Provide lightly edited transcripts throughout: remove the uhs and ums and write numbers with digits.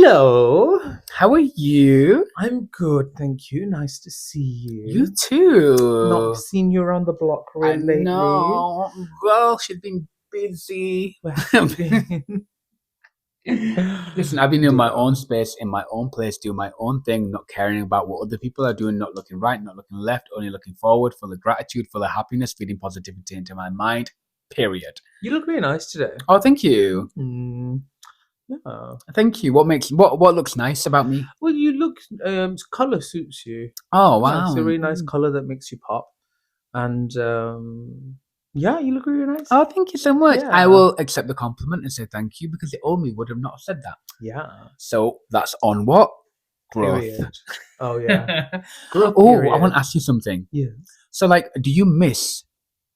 Hello. How are you? I'm good, thank you. Nice to see you. You too. Not seen you around the block I real lately. know. Well, she's been busy. Where have you been? Listen, I've been in my Dear. own space, in my own place, doing my own thing, not caring about what other people are doing, not looking right, not looking left, only looking forward, full of gratitude, full of happiness, feeding positivity into my mind. Period. You look really nice today. Oh, thank you. Yeah. Thank you. What looks nice about me? Well, you look. Color suits you. Oh, Yeah, wow. it's a really nice color that makes you pop. And yeah, you look really nice. Oh, thank you so much. Yeah. I will accept the compliment and say thank you because the old me would have not said that. Yeah. So that's on what? Growth. Period. Oh yeah. Growth. Oh, Period. I want to ask you something. Yes. So, like, do you miss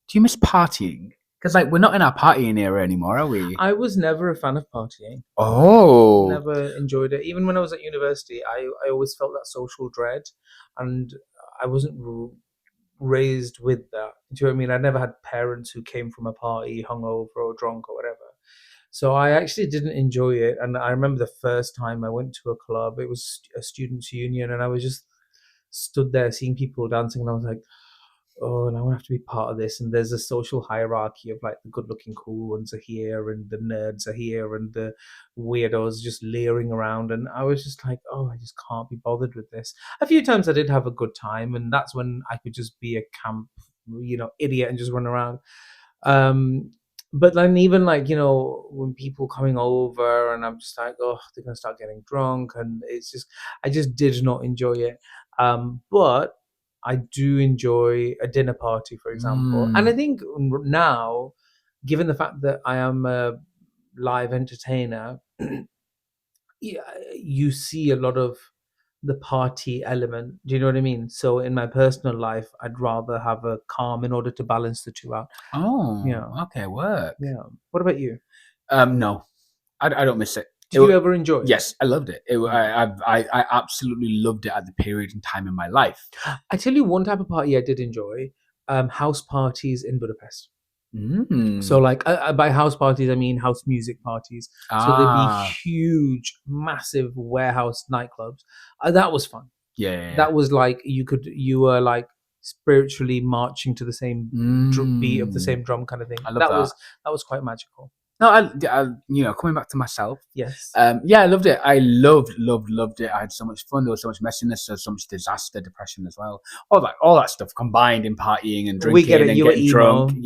partying? Because, like, we're not in our partying era anymore, are we? I was never a fan of partying. Oh. Never enjoyed it. Even when I was at university, I always felt that social dread, and I wasn't raised with that. Do you know what I mean? I never had parents who came from a party hungover or drunk or whatever. So I actually didn't enjoy it. And I remember the first time I went to a club, it was a students' union, and I was just stood there seeing people dancing, and I was like, oh, and I want to have to be part of this. And there's a social hierarchy of like the good looking cool ones are here and the nerds are here and the weirdos just leering around. And I was just like, oh, I just can't be bothered with this. A few times I did have a good time, and that's when I could just be a camp, idiot and just run around. Um, but then even like, when people coming over and I'm just like, oh, they're gonna start getting drunk, and I just did not enjoy it. But I do enjoy a dinner party, for example. And I think now, given the fact that I am a live entertainer, you see a lot of the party element. Do you know what I mean? So in my personal life, I'd rather have a calm in order to balance the two out. Oh. Yeah. Okay. Work. Yeah. What about you? No, I don't miss it. Did you ever enjoy it? Yes, I loved it. I absolutely loved it at the period in time in my life. I tell you one type of party I did enjoy: house parties in Budapest. So, like, by house parties, I mean house music parties. So there'd be huge, massive warehouse nightclubs. That was fun. Yeah. That was like you were like spiritually marching to the same beat of the same drum kind of thing. I love that. That was quite magical. No, I coming back to myself. Yes. Yeah, I loved it. I loved it. I had so much fun. There was so much messiness. There was so much disaster, depression as well. All that stuff combined in partying and drinking We get it. and You were getting emo. drunk.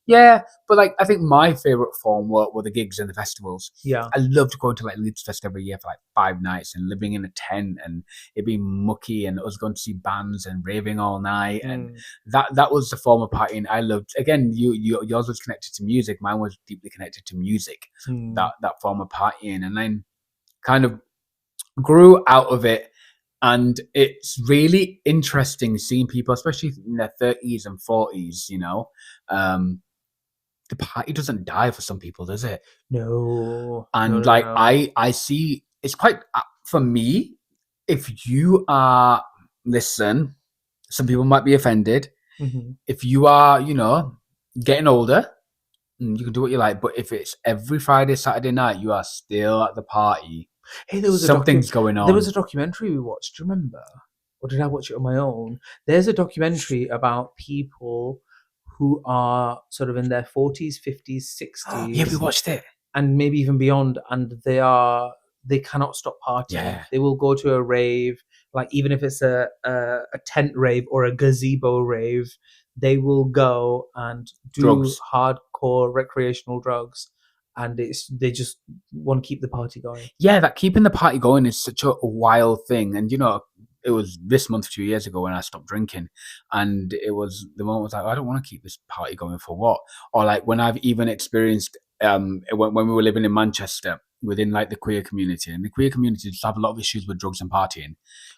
Yeah. But like, I think my favorite form were the gigs and the festivals. Yeah. I loved going to like Leeds Fest every year for like 5 nights and living in a tent and it being mucky and us going to see bands and raving all night and that was the form of partying I loved. Again, yours was connected to music. Mine was deeply connected to music, that form of partying, and then kind of grew out of it. And it's really interesting seeing people, especially in their 30s and 40s, the party doesn't die for some people, does it? No. And no. I see it's quite, for me, if you are, listen, some people might be offended. If you are, getting older, you can do what you like, but if it's every Friday, Saturday night, you are still at the party. Hey, there was something's going on. There was a documentary we watched. Do you remember? Or did I watch it on my own? There's a documentary about people who are sort of in their 40s, 50s, 60s. Yeah, we watched it. And maybe even beyond, and they cannot stop partying. Yeah. They will go to a rave, like even if it's a tent rave or a gazebo rave, they will go and do drugs. Hardcore recreational drugs, and they just want to keep the party going. Yeah, that keeping the party going is such a wild thing. And it was this month 2 years ago when I stopped drinking, and it was the moment I was like, I don't want to keep this party going for what? Or like when I've even experienced when we were living in Manchester within like the queer community, and the queer community just have a lot of issues with drugs and partying.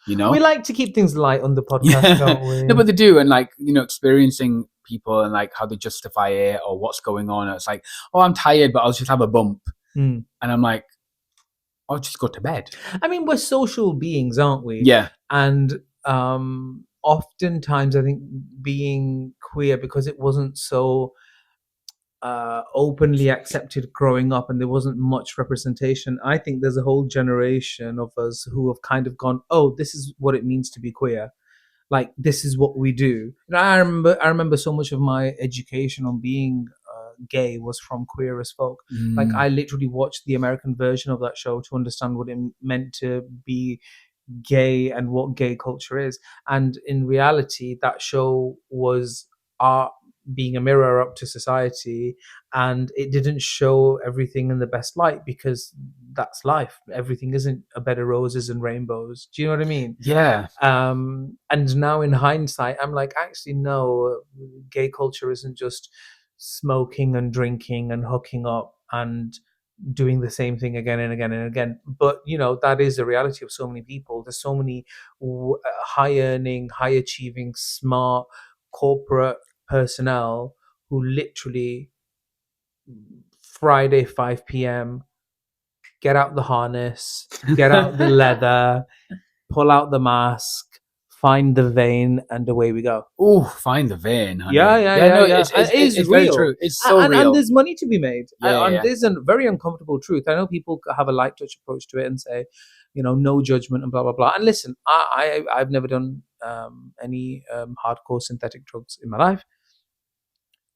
We like to keep things light on the podcast, don't we? No, but they do, and like experiencing people and like how they justify it or what's going on. It's like, oh, I'm tired, but I'll just have a bump, and I'm like, I'll just go to bed. I mean, we're social beings, aren't we? Yeah. And oftentimes I think being queer, because it wasn't so openly accepted growing up, and there wasn't much representation. I think there's a whole generation of us who have kind of gone, "Oh, this is what it means to be queer. Like this is what we do." And I remember so much of my education on being gay was from Queer as Folk. Like Mm. I literally watched the American version of that show to understand what it meant to be gay and what gay culture is. And in reality, that show was art being a mirror up to society, and it didn't show everything in the best light because that's life. Everything isn't a bed of roses and rainbows. Do you know what I mean? Yeah. And now in hindsight, I'm like, actually, no, gay culture isn't just smoking and drinking and hooking up and doing the same thing again and again and again. But that is the reality of so many people. There's so many high earning, high achieving, smart corporate personnel who literally Friday 5 p.m. get out the harness, get out the leather, pull out the mask, find the vein, and away we go. Oh, find the vein, Yeah, honey. yeah, Yeah, yeah, no, yeah. And it is it's very real. true. It's so And real. there's money to be made. Yeah, yeah, And yeah. there's a very uncomfortable truth. I know people have a light touch approach to it and say, no judgment and blah, blah, blah. And listen, I've never done any hardcore synthetic drugs in my life.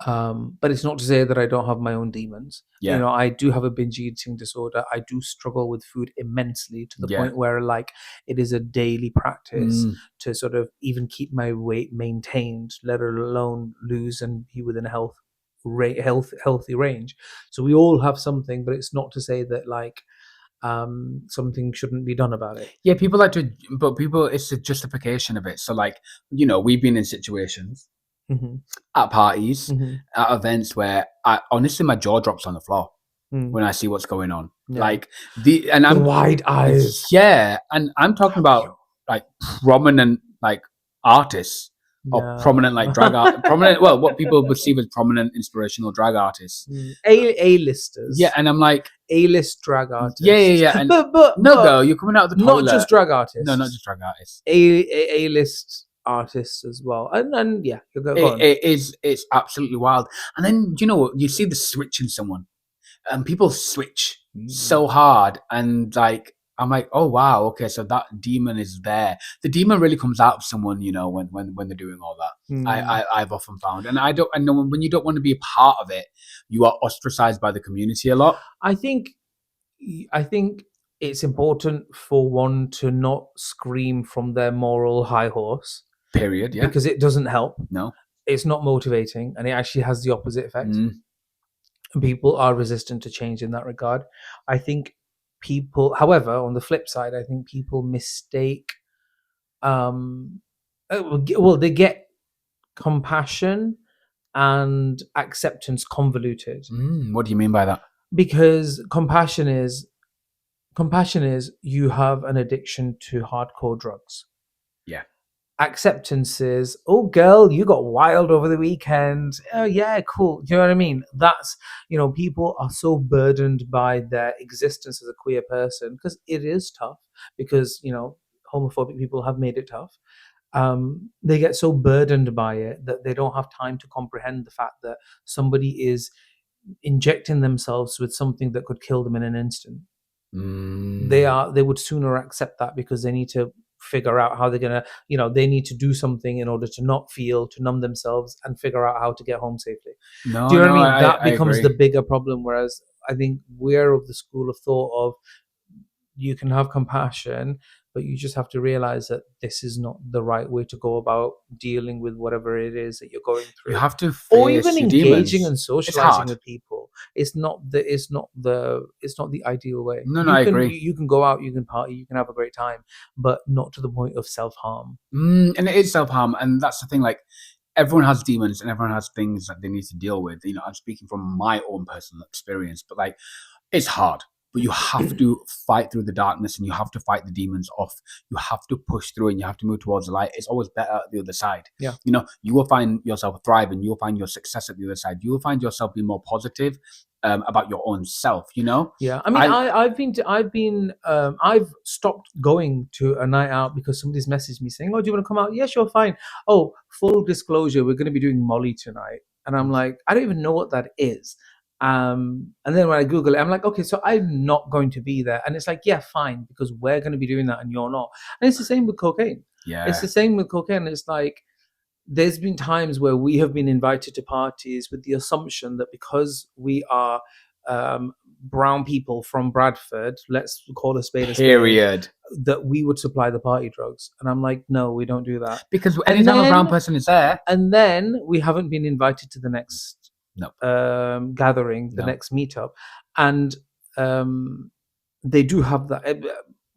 But it's not to say that I don't have my own demons. Yeah. I do have a binge eating disorder. I do struggle with food immensely to the Yeah. point where like it is a daily practice Mm. to sort of even keep my weight maintained, let alone lose and be within a healthy range. So we all have something, but it's not to say that like something shouldn't be done about it. Yeah, people like to, but people, it's a justification of it. So, like, we've been in situations Mm-hmm. at parties, Mm-hmm. at events where I honestly my jaw drops on the floor Mm. when I see what's going on. Yeah. Like and The I'm wide eyes. yeah, and I'm talking about like prominent like artists or Yeah. prominent like prominent. Well, what people perceive as prominent inspirational drag artists. A-listers. Yeah, and I'm like A-list drag artists. yeah. And but no, girl, you're coming out of the toilet. not just drag artists. No, not just drag artists. A-list artists as well. And yeah, go on. It's absolutely wild. And then you see the switch in someone, and people switch so hard, and like I'm like, oh wow, okay, so that demon is there. The demon really comes out of someone, when they're doing all that. I've often found, and I know when you don't want to be a part of it, you are ostracized by the community a lot. I think it's important for one to not scream from their moral high horse. Period. Yeah. Because it doesn't help. No. It's not motivating, and it actually has the opposite effect. People are resistant to change in that regard. I think people, however, on the flip side, I think people mistake they get compassion and acceptance convoluted. What do you mean by that? Because compassion is you have an addiction to hardcore drugs. Yeah. Acceptance is, oh girl, you got wild over the weekend. Oh yeah, cool. Do you know what I mean? That's, people are so burdened by their existence as a queer person, because it is tough, because homophobic people have made it tough. They get so burdened by it that they don't have time to comprehend the fact that somebody is injecting themselves with something that could kill them in an instant. They would sooner accept that, because they need to figure out how they're gonna, they need to do something in order to not feel, to numb themselves and figure out how to get home safely. No, do you know what I mean? That I becomes agree. the bigger problem. Whereas I think we're of the school of thought of, you can have compassion, but you just have to realize that this is not the right way to go about dealing with whatever it is that you're going through. You have to face or even your engaging demons. and socializing with people. It's not the ideal way. No, I agree. You can go out, you can party, you can have a great time, but not to the point of self-harm. And it is self-harm, and that's the thing. Like, everyone has demons and everyone has things that they need to deal with. I'm speaking from my own personal experience, but like, it's hard. But you have to fight through the darkness, and you have to fight the demons off. You have to push through, and you have to move towards the light. It's always better at the other side. Yeah. You will find yourself thriving. You will find your success at the other side. You will find yourself being more positive about your own self. Yeah. I mean, I've stopped going to a night out because somebody's messaged me saying, "Oh, do you want to come out?" Yeah, sure, fine. Oh, full disclosure, we're going to be doing Molly tonight. And I'm like, I don't even know what that is. And then when I Google it, I'm like, okay, so I'm not going to be there. And it's like, yeah, fine, because we're going to be doing that and you're not. And it's the same with cocaine. It's Yeah. the same with cocaine. It's like, there's been times where we have been invited to parties with the assumption that because we are brown people from Bradford, let's call a spade a spade, Period. that we would supply the party drugs. And I'm like, no, we don't do that. Because And anytime a brown then, person is there, and then we haven't been invited to the next no. gathering, the No. next meetup. And they do have that,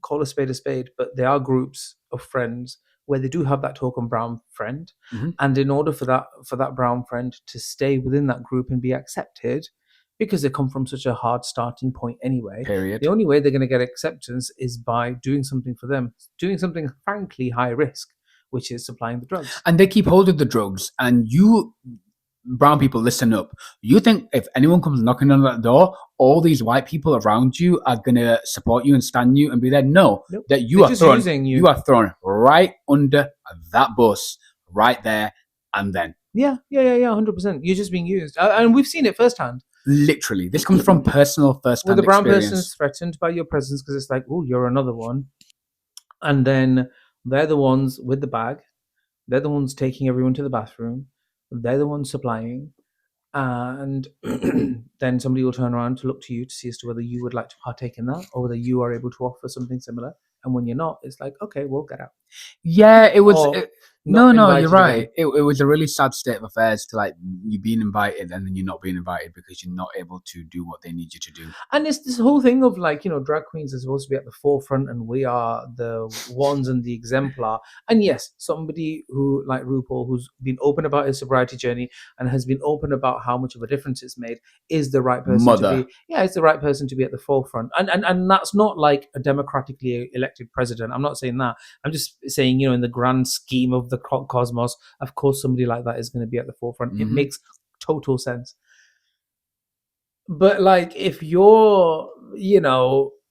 call a spade, but there are groups of friends where they do have that token brown friend. Mhm. And in order for that brown friend to stay within that group and be accepted, because they come from such a hard starting point anyway, Period. the only way they're going to get acceptance is by doing something for them, doing something frankly high risk, which is supplying the drugs. And they keep hold of the drugs, and you brown people, listen up. You think if anyone comes knocking on that door, all these white people around you are gonna support you and stand you and be there? No, Nope. that you They're are just thrown. using you. You are thrown right under that bus, right there, and then. Yeah, 100%. You're just being used, and we've seen it firsthand. Literally, this comes from personal first-hand Well, the brown experience. person's threatened by your presence because it's like, oh, you're another one, and then they're the ones with the bag. They're the ones taking everyone to the bathroom. They're the ones supplying. And then somebody will turn around to look to you to see as to whether you would like to partake in that or whether you are able to offer something similar. And when you're not, it's like, okay, we'll get out. Yeah, it was. Or No, not you're invited right. again. It was a really sad state of affairs to like you being invited and then you're not being invited because you're not able to do what they need you to do. And it's this whole thing of like, drag queens are supposed to be at the forefront and we are the ones and the exemplar. And yes, somebody who like RuPaul, who's been open about his sobriety journey and has been open about how much of a difference it's made, is the right person to be. Yeah, it's the right person to be at the forefront. And that's not like a democratically elected president. I'm not saying that. I'm just saying, in the grand scheme of the cosmos, of course, somebody like that is going to be at the forefront. Mhm. It makes total sense. But like, if you're,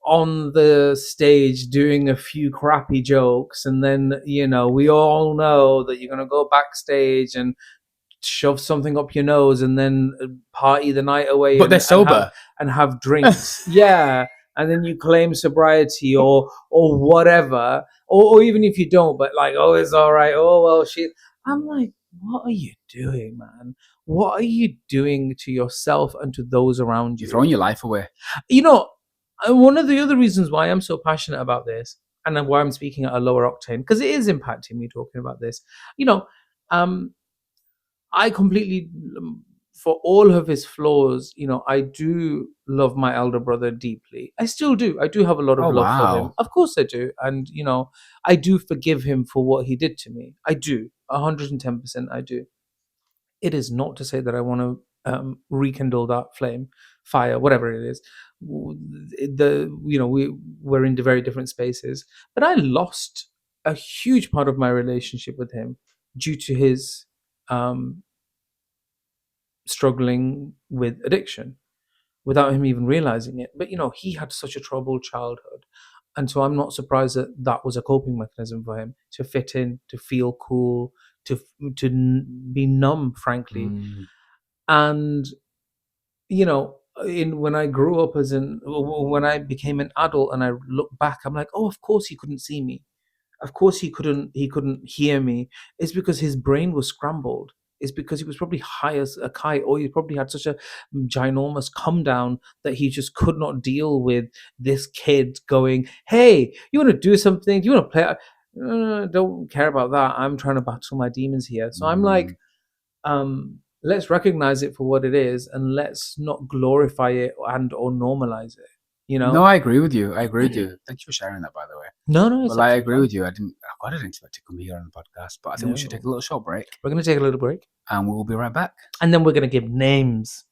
on the stage doing a few crappy jokes, and then, we all know that you're going to go backstage and shove something up your nose and then party the night away, But they're sober and have drinks. Yeah. And then you claim sobriety or whatever, or even if you don't, but like, oh, it's all right. Oh, well, shit. I'm like, what are you doing, man? What are you doing to yourself and to those around you? You're throwing your life away. One of the other reasons why I'm so passionate about this and why I'm speaking at a lower octane, because it is impacting me talking about this, I completely, for all of his flaws, I do love my elder brother deeply. I still do. I do have a lot of love for him. Of course I do. And, I do forgive him for what he did to me. I do. 110% I do. It is not to say that I want to rekindle that flame, fire, whatever it is. We're in very different spaces. But I lost a huge part of my relationship with him due to his struggling with addiction without him even realizing it. But he had such a troubled childhood, and so I'm not surprised that that was a coping mechanism for him, to fit in, to feel cool, to be numb, frankly. And when I grew up when I became an adult and I look back, I'm like, oh, of course he couldn't see me. Of course he couldn't hear me. It's because his brain was scrambled. It's because he was probably high as a kite, or he probably had such a ginormous come down that he just could not deal with this kid going, hey, you want to do something? Do you want to play? Don't care about that. I'm trying to battle my demons here. So I'm like, let's recognize it for what it is, and let's not glorify it or normalize it. No, I agree with you. Thank you for sharing that, by the way. No, well, I agree with you. I didn't expect to come here on the podcast, but I think we should take a little short break. We're going to take a little break, and we will be right back. And then we're going to give names.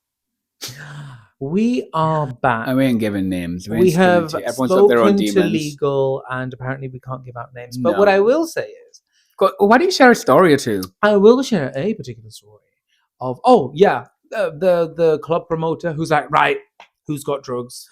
We are back. And we ain't giving names. We have spoken to legal, and apparently we can't give out names. But what I will say is, why don't you share a story or two? I will share a particular story of the club promoter who's like, right, who's got drugs?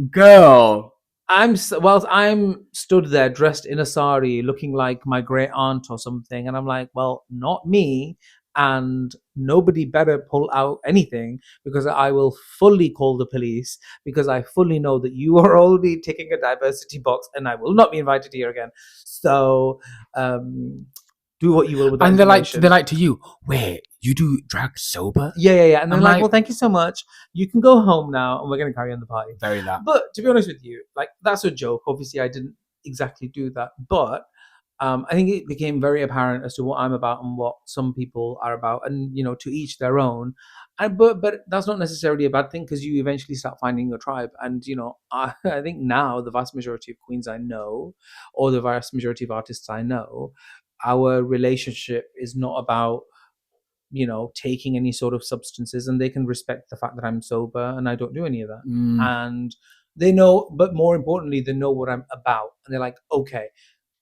Girl. I'm stood there dressed in a sari, looking like my great aunt or something, and I'm like, well, not me. and nobody better pull out anything because I will fully call the police because I fully know that you are already ticking a diversity box and I will not be invited here again. So do what you will with that And information. they're like to you, wait, you do drag sober? Yeah. And they're I'm like, like- well, thank you so much. You can go home now and we're going to carry on the party. Very that. But to be honest with you, like, that's a joke. Obviously, I didn't exactly do that. But I think it became very apparent as to what I'm about and what some people are about. And, you know, to each their own. But that's not necessarily a bad thing because you eventually start finding your tribe. And, you know, I think now the vast majority of queens I know, or the vast majority of artists I know, our relationship is not about, you know, taking any sort of substances, and they can respect the fact that I'm sober and I don't do any of that. And they know, but more importantly, they know what I'm about. And they're like, okay,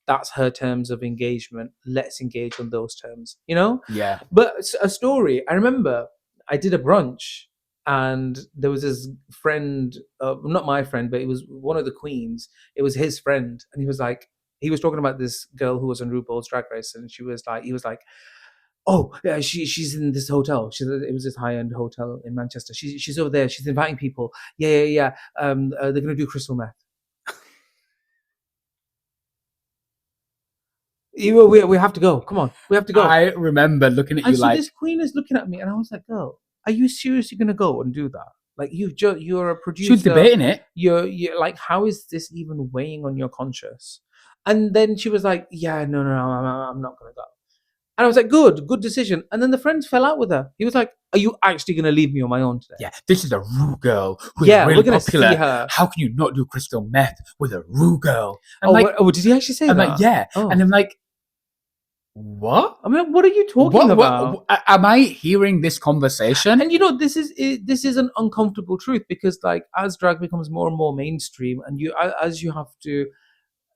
that's her terms of engagement. Let's engage on those terms, you know? Yeah. But a story, I remember I did a brunch and there was this friend, not my friend, but it was one of the queens. It was his friend. And he was like, he was talking about this girl who was on RuPaul's Drag Race. And he was like, oh yeah, she's in this hotel. It was this high end hotel in Manchester. She's over there. She's inviting people. Yeah. They're gonna do crystal meth. We have to go. Come on, we have to go. I remember looking at And you so like, this queen is looking at me, and I was like, "Girl, are you seriously gonna go and do that? Like you're a producer. she was debating it. You're like, how is this even weighing on your conscience?" And then she was like, "Yeah, no, I'm not gonna go." And I was like, good decision. And then the friends fell out with her. He was like, are you actually going to leave me on my own today? Yeah, this is a Rue girl who's Yeah, really we're gonna popular. see her. How can you not do crystal meth with a Rue girl? I'm Oh, like, did he actually say I'm that? like, yeah. Oh. And I'm like, what? I mean, what are you talking about? Am I hearing this conversation? And you know, this is an uncomfortable truth because, like, as drag becomes more and more mainstream, and as you have to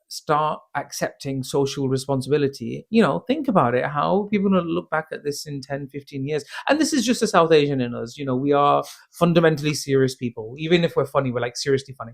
start accepting social responsibility, you know, think about it. How are people going to look back at this in 10, 15 years? And this is just a South Asian in us. You know, we are fundamentally serious people. Even if we're funny, we're like seriously funny.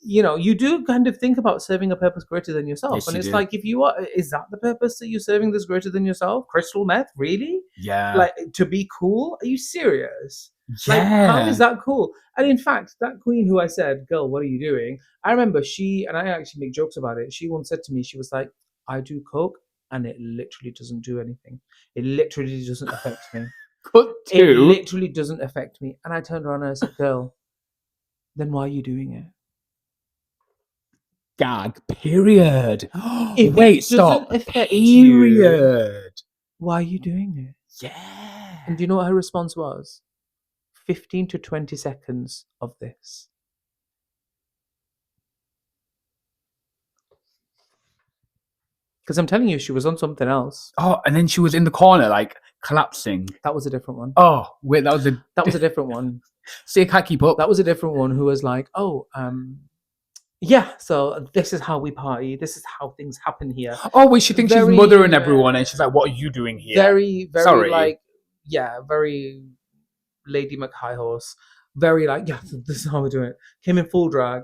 You know, you do kind of think about serving a purpose greater than yourself. Yes, and you it's do. like, if you are, is that the purpose that you're serving that's greater than yourself? Crystal meth? Really? Yeah. Like, to be cool? Are you serious? Yeah. Like, how is that cool? And in fact, that queen who I said, girl, what are you doing? I remember and I actually make jokes about it. She once said to me, she was like, I do coke and it literally doesn't do anything. It literally doesn't affect me. It literally doesn't affect me. And I turned around and I said, girl, then why are you doing it? Gag. Period. If Wait, it stop. doesn't affect Period. Why are you doing it? Yeah. And do you know what her response was? 15 to 20 seconds of this. Because I'm telling you, she was on something else. Oh, and then she was in the corner, like collapsing. That was a different one. Oh, wait, that was a different one. See, I can't keep up. That was a different one who was like, yeah, so this is how we party. This is how things happen here. Oh, wait, she thinks she's mothering everyone, and she's like, what are you doing here? Very, Sorry. like, yeah, very Lady McHigh Horse. Very like, yeah, this is how we do it. Came in full drag.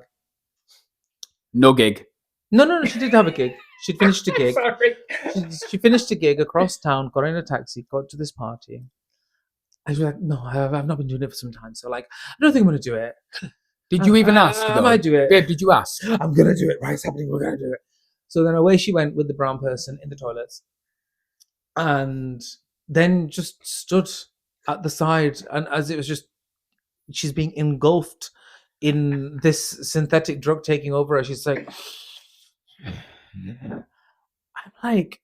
No gig. No, she did have a gig. She'd finished a gig. Sorry. She finished a gig across town, got in a taxi, got to this party. And she was like, no, I've not been doing it for some time. So, like, I don't think I'm going to do it. Did you even ask? I might do it. Babe, did you ask? I'm going to do it. Right, it's happening. We're going to do it. So then away she went with the brown person in the toilets. And then just stood at the side. And as it was just, she's being engulfed in this synthetic drug taking over her. She's like, I'm like,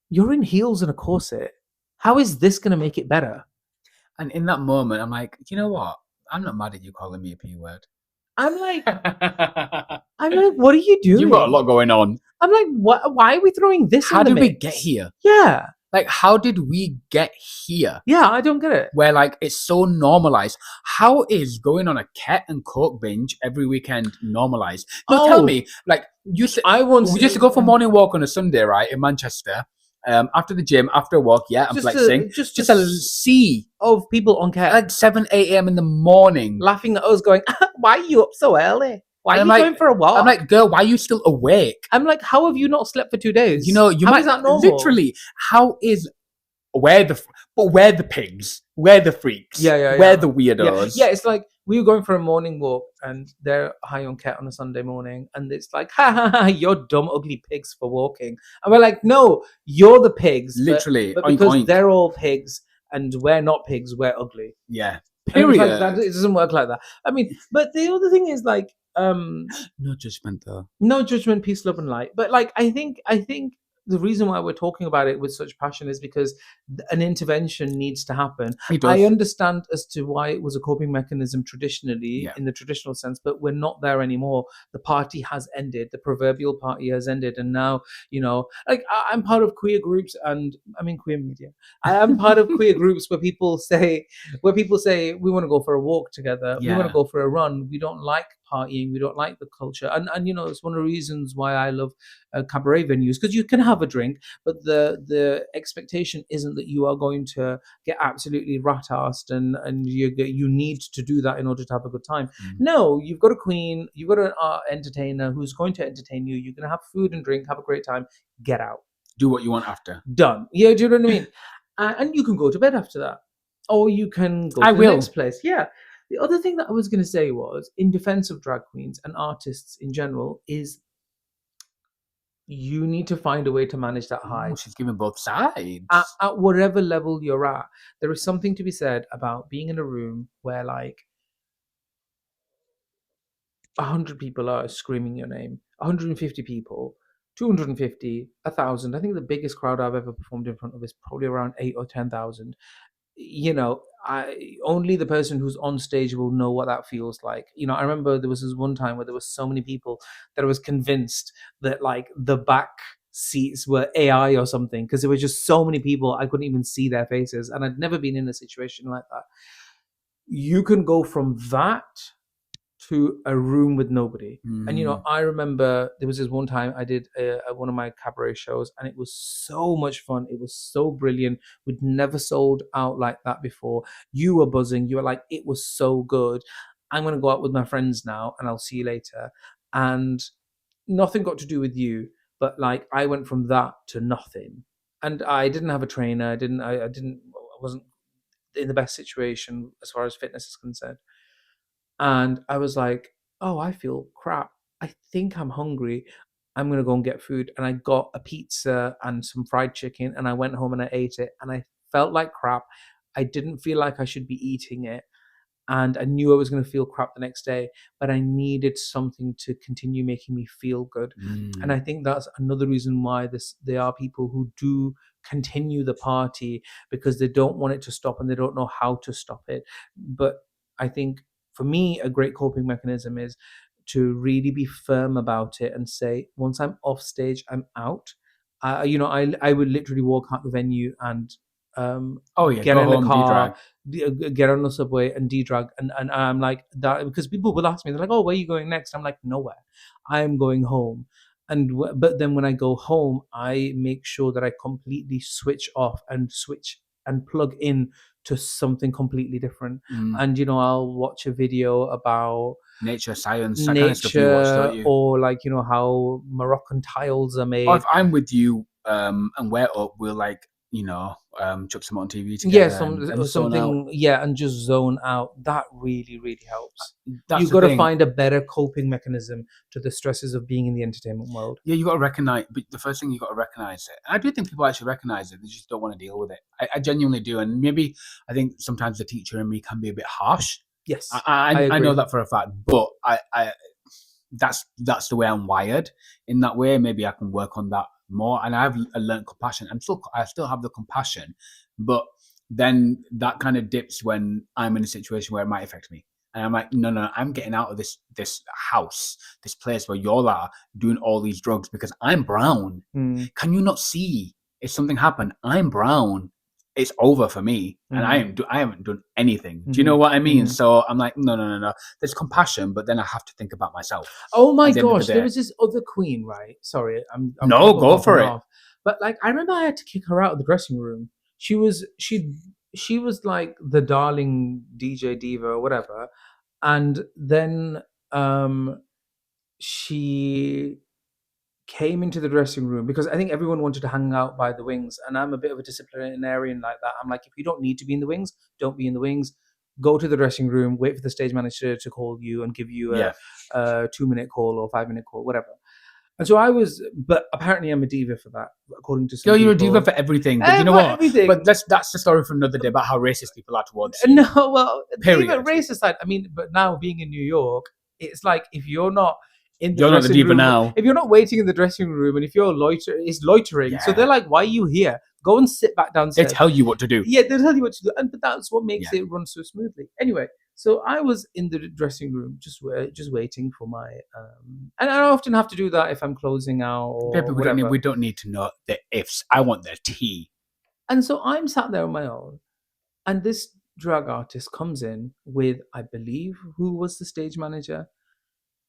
you're in heels and a corset. How is this going to make it better? And in that moment, I'm like, you know what? I'm not mad at you calling me a P word. I'm like, what are you doing? You've got a lot going on. I'm like, what? Why are we throwing this in the How did mix? we get here? Yeah. Like, how did we get here? Yeah, I don't get it. Where, like, it's so normalized. How is going on a cat and coke binge every weekend normalized? No, tell me. Like, we used to go for a morning walk on a Sunday, right, in Manchester. After the gym, after a walk, yeah, I'm flexing. Just a sea of people on cat. Like 7, 8 a.m. in the morning. Laughing at us going, why are you up so early? Why are you going for a walk? I'm like, girl, why are you still awake? I'm like, how have you not slept for 2 days? You know, how is that normal? Literally, how is we're the pigs. We're the freaks. We're the weirdos. Yeah, it's like we were going for a morning walk and they're high on ket on a Sunday morning, and it's like, ha ha ha, you're dumb, ugly pigs for walking. And we're like, no, you're the pigs, Literally, but oink, because oink. they're all pigs and we're not pigs, we're ugly. Yeah. And it was like Period. that. It doesn't work like that. I mean, but the other thing is like, No judgment though. no judgment, peace, love, and light. But like, I think the reason why we're talking about it with such passion is because an intervention needs to happen. It does. I understand as to why it was a coping mechanism traditionally, Yeah. in the traditional sense, but we're not there anymore. The party has ended. The proverbial party has ended, and now, like, I'm part of queer groups, and I mean queer media. I am part of queer groups where people say we want to go for a walk together. We want Yeah. to go for a run. We don't like partying. We don't like the culture, and it's one of the reasons why I love cabaret venues, because you can have a drink, but the expectation isn't that you are going to get absolutely rat-assed and you need to do that in order to have a good time. No, you've got a queen, you've got an entertainer who's going to entertain you. You're going to have food and drink, have a great time, get out, Do what you want after. done. Yeah, do you know what I mean? And you can go to bed after that, or you can go to the next place. Yeah. The other thing that I was going to say was, in defense of drag queens and artists in general, is you need to find a way to manage that high. Oh, she's giving both sides. At whatever level you're at, there is something to be said about being in a room where like 100 people are screaming your name, 150 people, 250, 1,000. I think the biggest crowd I've ever performed in front of is probably around 8 or 10,000. Only the person who's on stage will know what that feels like. I remember there was this one time where there was so many people that I was convinced that like the back seats were AI or something, because there were just so many people I couldn't even see their faces, and I'd never been in a situation like that. You can go from that to a room with nobody. And I remember there was this one time I did one of my cabaret shows, and it was so much fun. It was so brilliant. We'd never sold out like that before. You were buzzing. You were like, it was so good. I'm going to go out with my friends now, and I'll see you later. And nothing got to do with you, but like I went from that to nothing. And I didn't have a trainer. I wasn't in the best situation as far as fitness is concerned. And I was like, oh, I feel crap. I think I'm hungry. I'm going to go and get food. And I got a pizza and some fried chicken, and I went home and I ate it. And I felt like crap. I didn't feel like I should be eating it. And I knew I was going to feel crap the next day, but I needed something to continue making me feel good. And I think that's another reason why there are people who do continue the party, because they don't want it to stop and they don't know how to stop it. But I think for me, a great coping mechanism is to really be firm about it and say, once I'm off stage, I'm out. I would literally walk out the venue and get in a car, get on the subway and de-drug, and I'm like that, because people will ask me, they're like, oh, where are you going next? I'm like, nowhere, I'm going home. But then when I go home, I make sure that I completely switch off and switch and plug in to something completely different. And I'll watch a video about nature, science, that kind of stuff you watch, don't you? Or like how Moroccan tiles are made. Or if I'm with you and we're up, we'll like chuck some on TV together. And something, and just zone out. That really, really helps. That's You've got to find a better coping mechanism to the stresses of being in the entertainment world. Yeah, you got to recognize, but the first thing you got to recognize it. And I do think people actually recognize it; they just don't want to deal with it. I genuinely do, and maybe I think sometimes the teacher in me can be a bit harsh. Yes, I know that for a fact, but I that's the way I'm wired. In that way, maybe I can work on that more. And I've learned compassion. I still have the compassion, but then that kind of dips when I'm in a situation where it might affect me. And I'm like, no, I'm getting out of this house, this place where y'all are doing all these drugs, because I'm brown. Can you not see? If something happened, I'm brown. It's over for me, and I haven't done anything. Do you know what I mean? So I'm like, no. There's compassion, but then I have to think about myself. Oh my gosh, there was this other queen, right? Sorry, I'm no, go for it. But like, I remember I had to kick her out of the dressing room. She was like the darling DJ diva or whatever, and then she came into the dressing room because I think everyone wanted to hang out by the wings, and I'm a bit of a disciplinarian like that. I'm like, if you don't need to be in the wings, don't be in the wings. Go to the dressing room, wait for the stage manager to call you and give you Yeah. a 2 minute call or 5 minute call, whatever. And so I was, but apparently I'm a diva for that, according to some Yo, people. you're a diva for everything, but you know what? Everything. But that's the story for another day about how racist people are towards you. No, well, Period. diva race aside, I mean, but now being in New York, it's like if you're not in the You're not the dressing diva room, now. if you're not waiting in the dressing room, and if you're loitering, so Yeah. they're like, "Why are you here? Go and sit back They downstairs." tell you what to do. Yeah, they tell you what to do, but that's what makes Yeah. it run so smoothly. Anyway, so I was in the dressing room, just waiting for my, and I often have to do that if I'm closing out or Baby, whatever. we don't need to know the ifs. I want the tea. And so I'm sat there on my own, and this drag artist comes in with, I believe, who was the stage manager,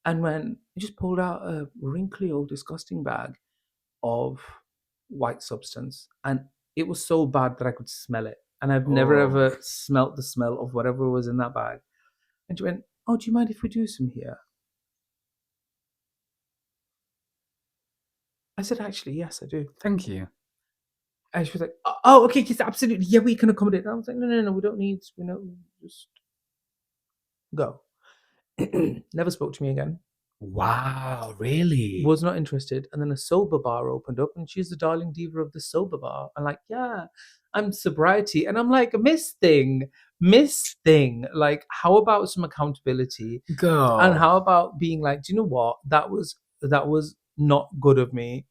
and when he just pulled out a wrinkly old disgusting bag of white substance, and it was so bad that I could smell it, and I've never Oh. ever smelt the smell of whatever was in that bag. And she went, "Oh, do you mind if we do some here?" I said, "Actually, yes, I do." Thank you. And she was like, "Oh, okay, yes, absolutely, yeah, we can accommodate." And I was like, "No, we don't need, just go." Never spoke to me again. Wow, really? Was not interested. And then a sober bar opened up, and she's the darling diva of the sober bar. I'm like, yeah, I'm sobriety. And I'm like, Miss Thing. Like, how about some accountability? Go. And how about being like, do you know what? That was not good of me.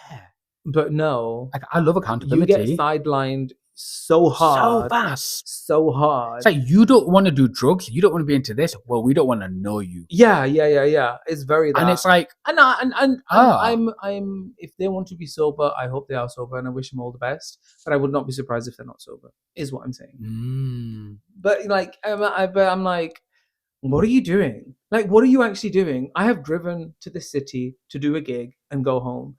Yeah. But no, Like, I love you accountability. get sidelined so hard. So fast. So hard. It's like, you don't want to do drugs. You don't want to be into this. Well, we don't want to know you. Yeah. It's very that. And it's like, I'm if they want to be sober, I hope they are sober, and I wish them all the best. But I would not be surprised if they're not sober. Is what I'm saying. But like, I'm like, what are you doing? Like, what are you actually doing? I have driven to the city to do a gig and go home.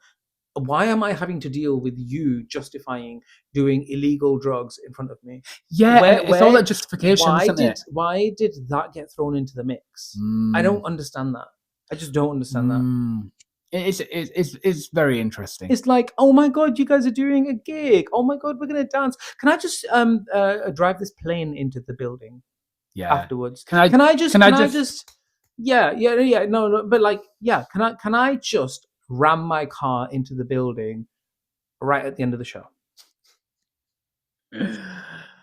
Why am I having to deal with you justifying doing illegal drugs in front of me? Yeah, it's all that justification, isn't it? Why did that get thrown into the mix? I don't understand that. I just don't understand that. It's very interesting. It's like, oh my god, you guys are doing a gig. Oh my god, we're gonna dance. Can I just drive this plane into the building? Yeah. Afterwards, can I just? Yeah. No, but like, yeah. Can I just ram my car into the building right at the end of the show?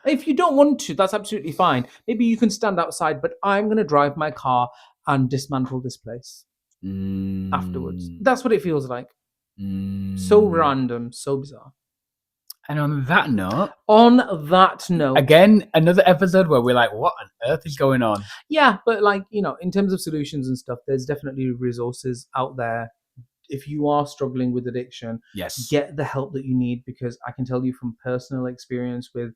If you don't want to, that's absolutely fine. Maybe you can stand outside, but I'm going to drive my car and dismantle this place afterwards. That's what it feels like. So random, so bizarre. And on that note, again, another episode where we're like, what on earth is going on? Yeah, but like, in terms of solutions and stuff, there's definitely resources out there. If you are struggling with addiction, yes, get the help that you need, because I can tell you from personal experience with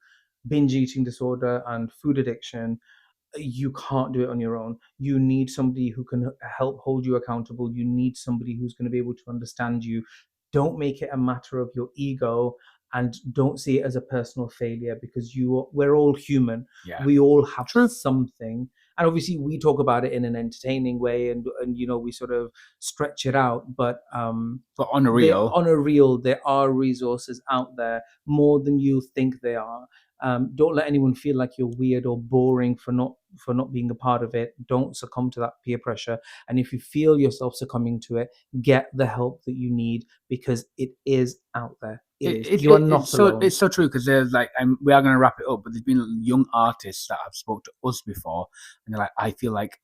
binge eating disorder and food addiction, you can't do it on your own. You need somebody who can help hold you accountable. You need somebody who's going to be able to understand you. Don't make it a matter of your ego, and don't see it as a personal failure, because we're all human. Yeah. We all have something. And obviously we talk about it in an entertaining way, and we sort of stretch it out, but on a real, there are resources out there, more than you think they are. Don't let anyone feel like you're weird or boring for not being a part of it. Don't succumb to that peer pressure. And if you feel yourself succumbing to it, get the help that you need, because it is out there. You are not alone. It's so true, because there's like, we are going to wrap it up, but there's been young artists that have spoke to us before, and they're like, I feel like,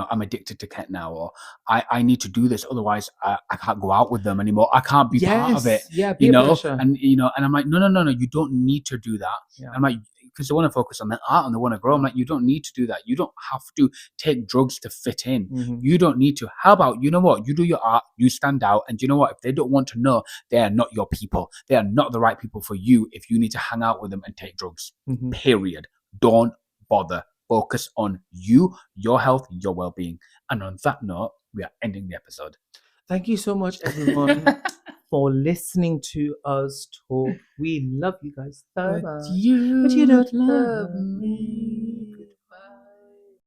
I'm addicted to Ket now, or I need to do this, otherwise I can't go out with them anymore. I can't be part of it. Yeah, peer pressure. And I'm like, no, you don't need to do that. Yeah. I'm like, because they want to focus on their art and they want to grow. I'm like, you don't need to do that. You don't have to take drugs to fit in. Mm-hmm. You don't need to. How about, you know what? You do your art, you stand out, and you know what? If they don't want to know, they are not your people. They are not the right people for you if you need to hang out with them and take drugs. Mm-hmm. Period. Don't bother. Focus on you, your health, your well-being. And on that note, we are ending the episode. Thank you so much, everyone, for listening to us talk. We love you guys so much. But you don't love me.